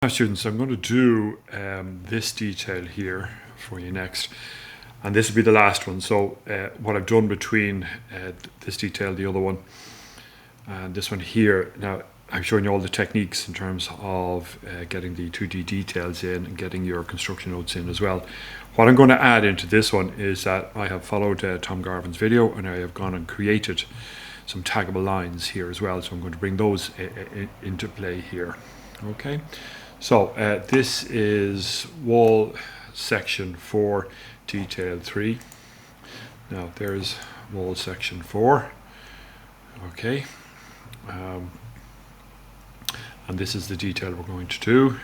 Now students, I'm going to do this detail here for you next, and this will be the last one. So what I've done between this detail, the other one, and this one here, now I'm showing you all the techniques in terms of getting the 2D details in and getting your construction notes in as well. What I'm going to add into this one is that I have followed Tom Garvin's video, and I have gone and created some taggable lines here as well, so I'm going to bring those into play here. Okay. So this is wall section 4, detail 3. Now there's wall section 4. Okay. And this is the detail we're going to do.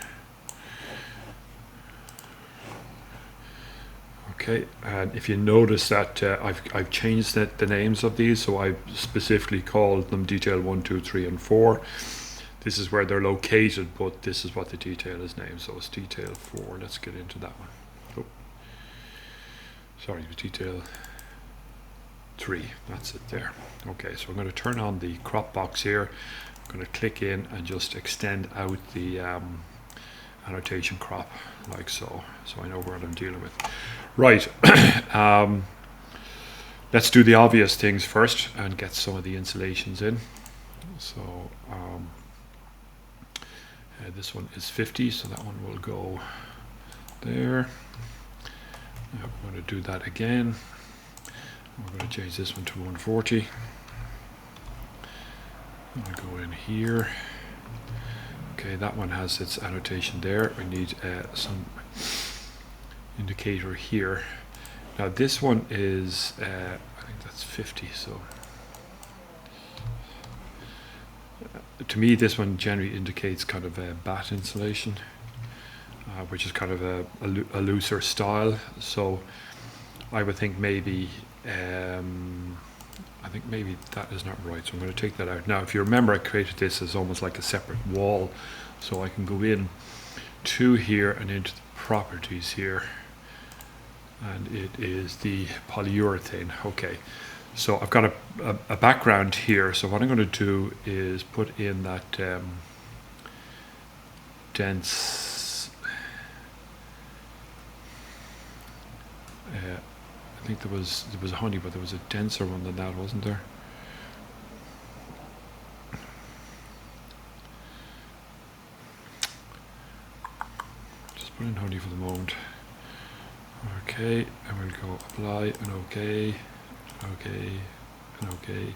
Okay, and if you notice that I've changed the names of these, so I've specifically called them detail 1, 2, 3, and 4. This is where they're located, but this is what the detail is named. So it's detail 4. Let's get into that one. Oh, sorry, it was detail 3. That's it there. Okay, so I'm going to turn on the crop box here. I'm going to click in and just extend out the annotation crop like so. So I know what I'm dealing with. Right. Let's do the obvious things first and get some of the insulations in. So this one is 50, so that one will go there. Now we're going to do that again. We're going to change this one to 140. I'm going to go in here. Okay, that one has its annotation there. We need some indicator here. Now this one is, I think that's 50, so to me this one generally indicates kind of a batt insulation, which is kind of a looser style. So I would think maybe that is not right, so I'm going to take that out. Now if you remember, I created this as almost like a separate wall, so I can go in to here and into the properties here, and it is the polyurethane. Okay, so I've got a background here, so what I'm going to do is put in that dense, I think there was honey, but there was a denser one than that, wasn't there? Just put in honey for the moment. Okay, and we'll go apply and okay, and okay.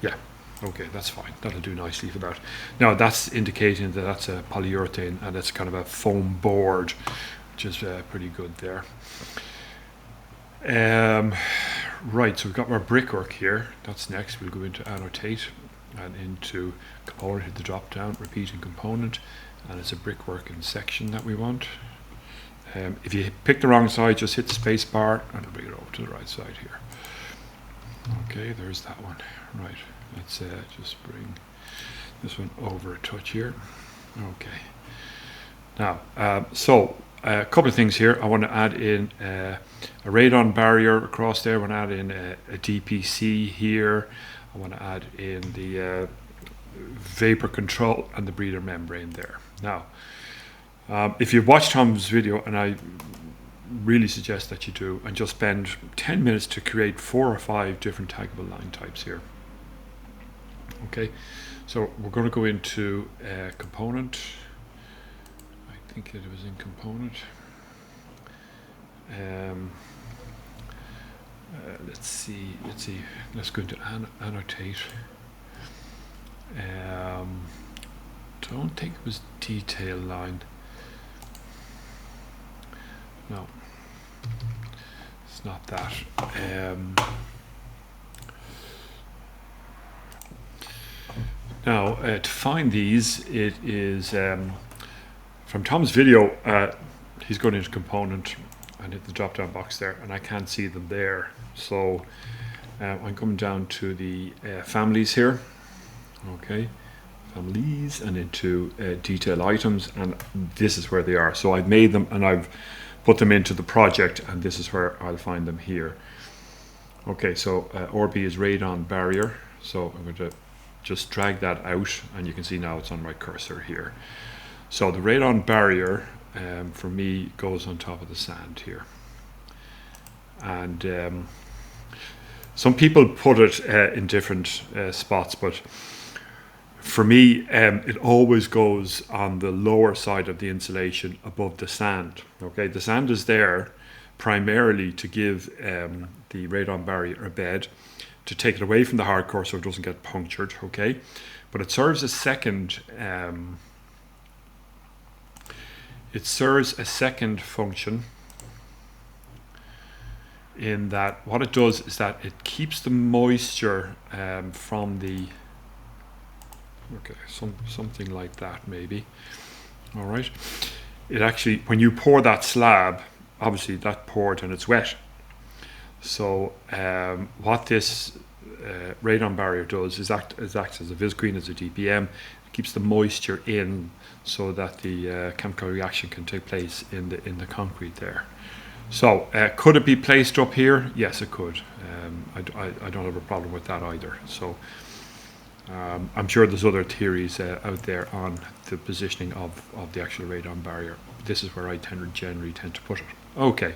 Yeah, okay, that's fine. That'll do nicely for that. Now that's indicating that that's a polyurethane and it's kind of a foam board, which is pretty good there. Right, so we've got our brickwork here. That's next. We'll go into annotate and into component, hit the drop down, repeating component, and it's a brickwork in section that we want. If you pick the wrong side, just hit the space bar and it'll bring it over to the right side here. Okay, there's that one. Right, let's just bring this one over a touch here. Okay. Now, so a couple of things here. I want to add in a radon barrier across there. I want to add in a DPC here. I want to add in the vapor control and the breather membrane there. Now, if you've watched Tom's video, and I really suggest that you do, and just spend 10 minutes to create 4 or 5 different taggable line types here. Okay, so we're going to go into component. I think it was in component. Let's see. Let's go into annotate. Don't think it was detail line. No, it's not that. Now, to find these, it is from Tom's video. He's going into component and hit the drop down box there, and I can't see them there. So I'm coming down to the families here. Okay, families, and into detail items, and this is where they are. So I've made them and I've put them into the project, and this is where I'll find them here. Okay, so RB is radon barrier, so I'm going to just drag that out, and you can see now it's on my cursor here. So the radon barrier for me goes on top of the sand here. And some people put it in different spots, but for me, it always goes on the lower side of the insulation above the sand. Okay, the sand is there primarily to give the radon barrier a bed, to take it away from the hardcore so it doesn't get punctured. Okay, but it serves a second. It serves a second function in that what it does is that it keeps the moisture from the, okay, something like that maybe. All right, it actually, when you pour that slab, obviously that poured and it's wet. So what this radon barrier does is acts as a viscreen, as a DPM. It keeps the moisture in so that the chemical reaction can take place in the concrete there. So could it be placed up here? Yes, it could. I don't have a problem with that either. So I'm sure there's other theories out there on the positioning of the actual radon barrier. This is where I generally tend to put it. Okay,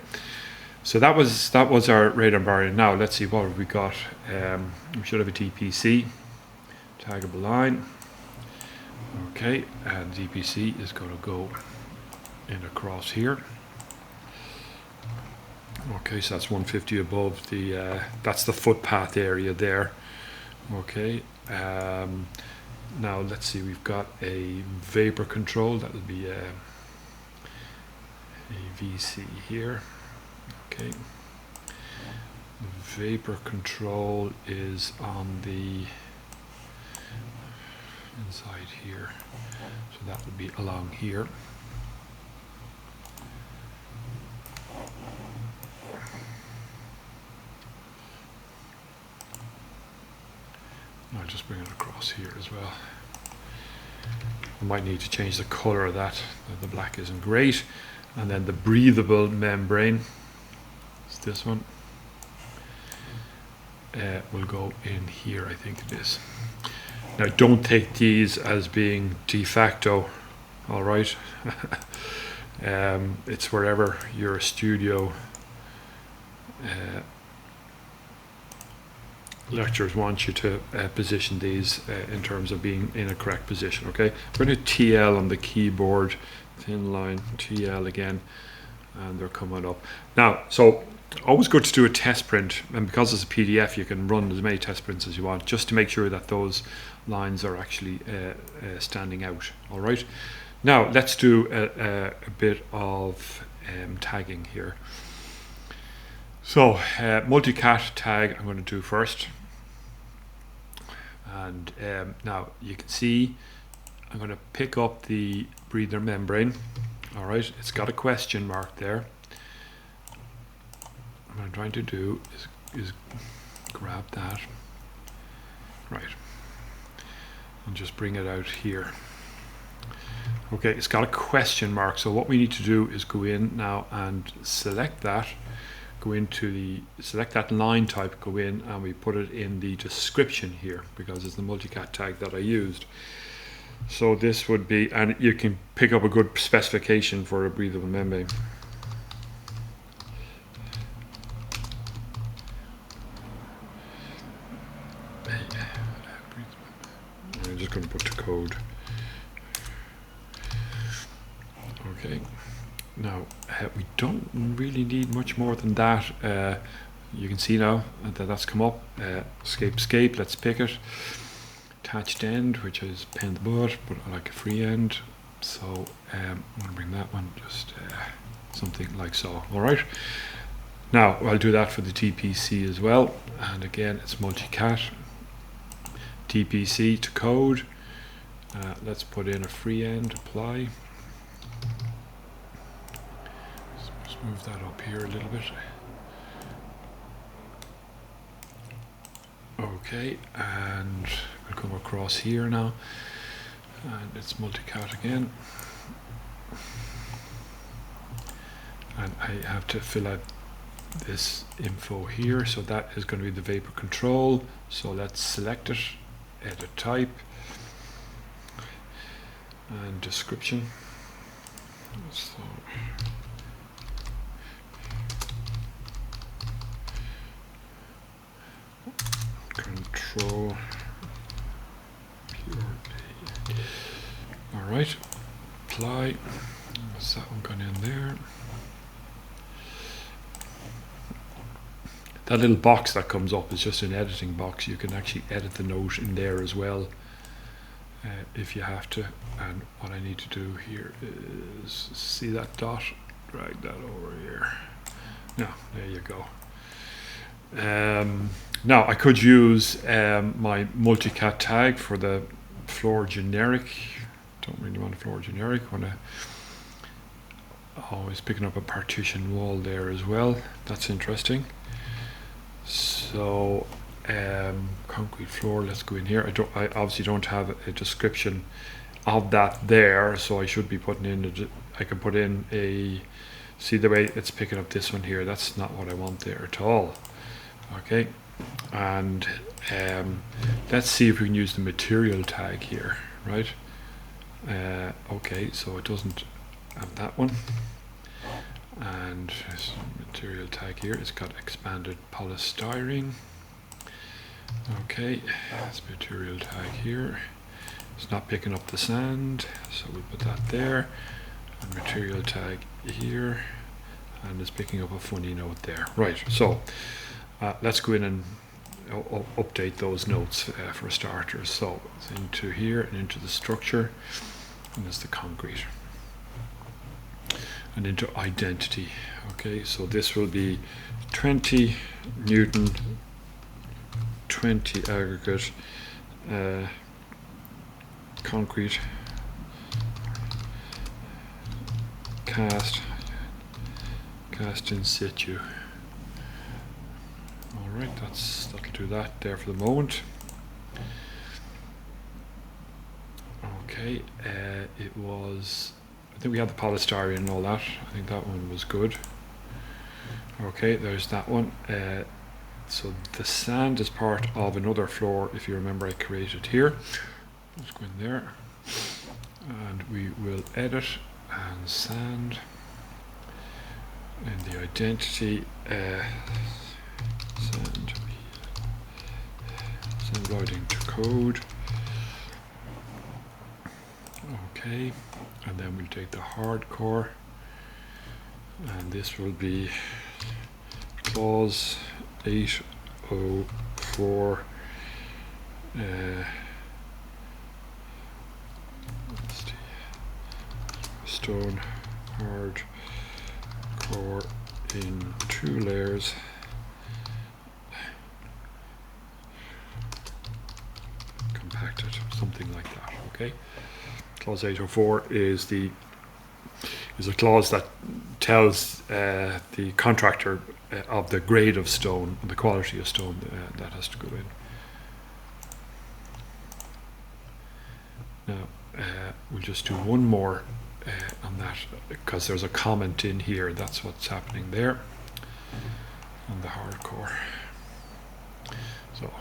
so that was our radon barrier. Now let's see, what have we got. We should have a TPC, taggable line. Okay, and DPC is going to go in across here. Okay, so that's 150 above the, that's the footpath area there. Okay, now let's see, we've got a vapor control, that would be a VC here. Okay, vapor control is on the inside here, so that would be along here. I'll just bring it across here as well. I might need to change the color of that. The black isn't great. And then the breathable membrane, it's this one, will go in here, I think it is. Now don't take these as being de facto, all right? It's wherever your studio lecturers want you to position these in terms of being in a correct position. Okay, we're going to TL on the keyboard, thin line, TL again, and they're coming up. Now, so always good to do a test print, and because it's a PDF you can run as many test prints as you want, just to make sure that those lines are actually standing out. All right, now let's do a bit of tagging here. So multi-cat tag I'm going to do first, and now you can see I'm going to pick up the breather membrane. All right, it's got a question mark there. What I'm trying to do is grab that, right, and just bring it out here. Okay, it's got a question mark, so what we need to do is go in now and select that, go into the, select that line type, go in, and we put it in the description here because it's the multicat tag that I used. So this would be, and you can pick up a good specification for a breathable membrane. I'm just going to put the code. Okay, now we don't really need much more than that. You can see now that that's come up. Escape, let's pick it. Attached end, which is pinned butt, but I like a free end, so I'm going to bring that one just something like so. All right, now I'll do that for the TPC as well, and again it's multicat, TPC to code. Let's put in a free end, apply. Just move that up here a little bit. Okay, and we'll come across here now, and it's multicat again, and I have to fill out this info here, so that is going to be the vapor control. So let's select it, edit type, and description. So Control pure A. All right, apply. What's that one gone in there? That little box that comes up is just an editing box. You can actually edit the note in there as well if you have to. And what I need to do here is see that dot, drag that over here. No, there you go. Now I could use my multicat tag for the floor generic. Don't really want a floor generic. Want to always picking up a partition wall there as well. That's interesting. So concrete floor, let's go in here. I obviously don't have a description of that there, so I should be putting in I can put in a, see the way it's picking up this one here, that's not what I want there at all. Okay, and let's see if we can use the material tag here, right? Okay, so it doesn't have that one. And this material tag here, it's got expanded polystyrene. Okay, this material tag here, it's not picking up the sand, so we'll put that there. And material tag here, and it's picking up a funny note there. Right, so let's go in and update those notes for starters. So it's into here and into the structure, and there's the concrete. And into identity. Okay, so this will be 20 Newton, 20 aggregate, concrete, cast in situ. All right, that'll do that there for the moment. Okay, it was, I think we had the polystyrene and all that. I think that one was good. Okay, there's that one. So the sand is part of another floor, if you remember I created here. Let's go in there. And we will edit and sand. In the identity, sand loading to code. Okay, and then we'll take the hardcore, and this will be clause 804 stone hardcore in 2 layers. Compacted, something like that. Okay. Clause 804 is a clause that tells the contractor of the grade of stone and the quality of stone that has to go in. Now we'll just do one more on that because there's a comment in here. That's what's happening there on the hardcore. So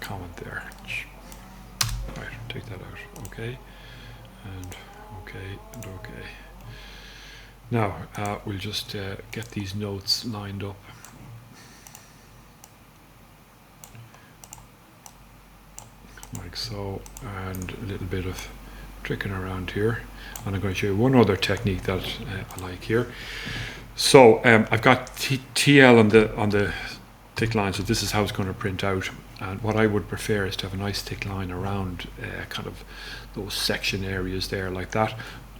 comment there. Right, take that out. Okay. And okay, and okay. Now we'll just get these notes lined up. Like so, and a little bit of tricking around here. And I'm going to show you one other technique that I like here. So I've got TL on the thick line, so this is how it's going to print out. And what I would prefer is to have a nice thick line around kind of those section areas there like that.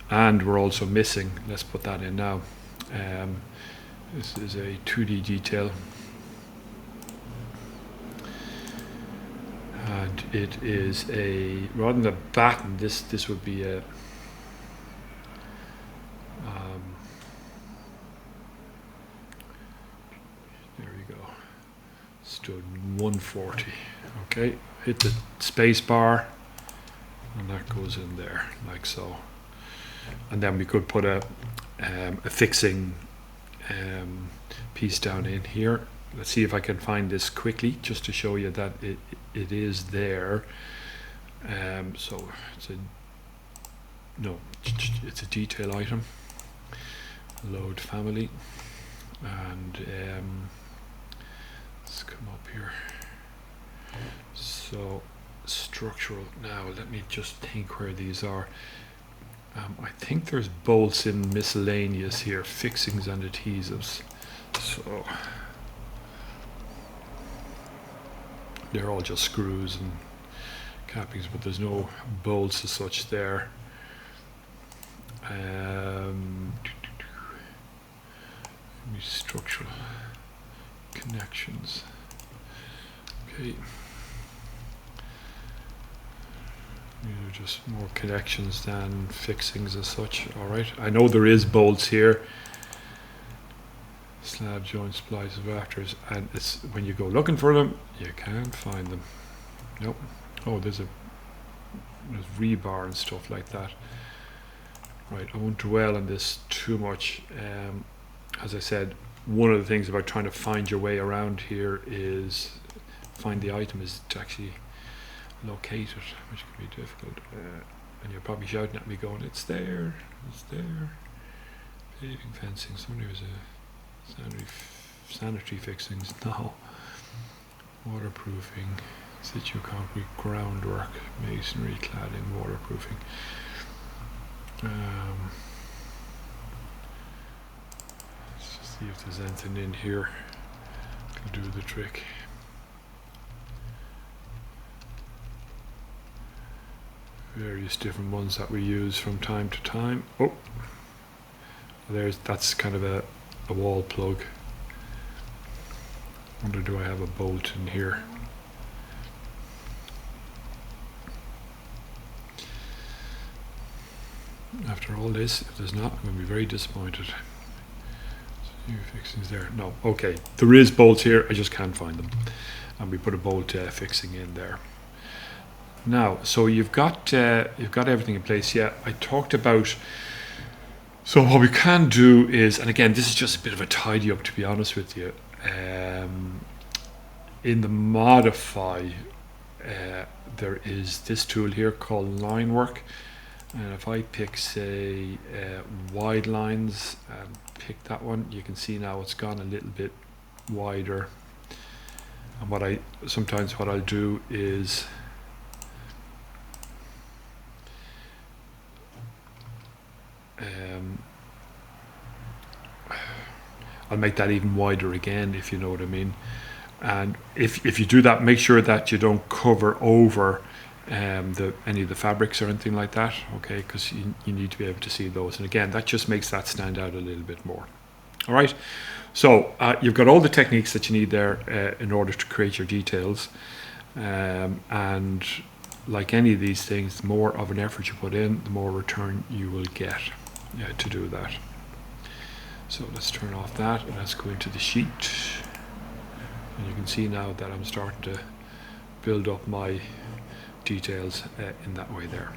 And we're also missing, let's put that in now. This is a 2D detail. And it is a, rather than a batten, this would be a there we go, stood 140. Okay, hit the space bar and that goes in there like so. And then we could put a fixing piece down in here. Let's see if I can find this quickly just to show you that it is there. So it's a detail item. load family, and let's come up here. So structural. Now let me just think where these are. I think there's bolts in miscellaneous here, fixings and adhesives. So they're all just screws and cappings, but there's no bolts as such there. Structural connections. Okay. These are just more connections than fixings as such. Alright, I know there is bolts here. Slab joint splices, rafters, and it's when you go looking for them, you can't find them. Nope. Oh, there's rebar and stuff like that. Right, I won't dwell on this too much. As I said, one of the things about trying to find your way around here is find the item is to actually locate it, which can be difficult. And you're probably shouting at me going, it's there, it's there. Paving, fencing, somebody was a sanitary fixings, no. Waterproofing, situ concrete, groundwork, masonry, cladding, waterproofing. Let's just see if there's anything in here to do the trick. Various different ones that we use from time to time. Oh, that's kind of a wall plug. Wonder, do I have a bolt in here? After all this, if there's not, I'm going to be very disappointed. New fixings there. No, okay. There is bolts here, I just can't find them. And we put a bolt fixing in there. Now, so you've got everything in place. Yeah, I talked about. So what we can do is, and again, this is just a bit of a tidy up, to be honest with you. In the modify, there is this tool here called Linework. And if I pick, say, wide lines and pick that one, you can see now it's gone a little bit wider. And sometimes what I'll do is I'll make that even wider again, if you know what I mean. And if you do that, make sure that you don't cover over any of the fabrics or anything like that, okay, because you need to be able to see those. And again, that just makes that stand out a little bit more. All right, so you've got all the techniques that you need there in order to create your details. And like any of these things, the more of an effort you put in, the more return you will get to do that. So let's turn off that and let's go into the sheet. And you can see now that I'm starting to build up my details in that way there.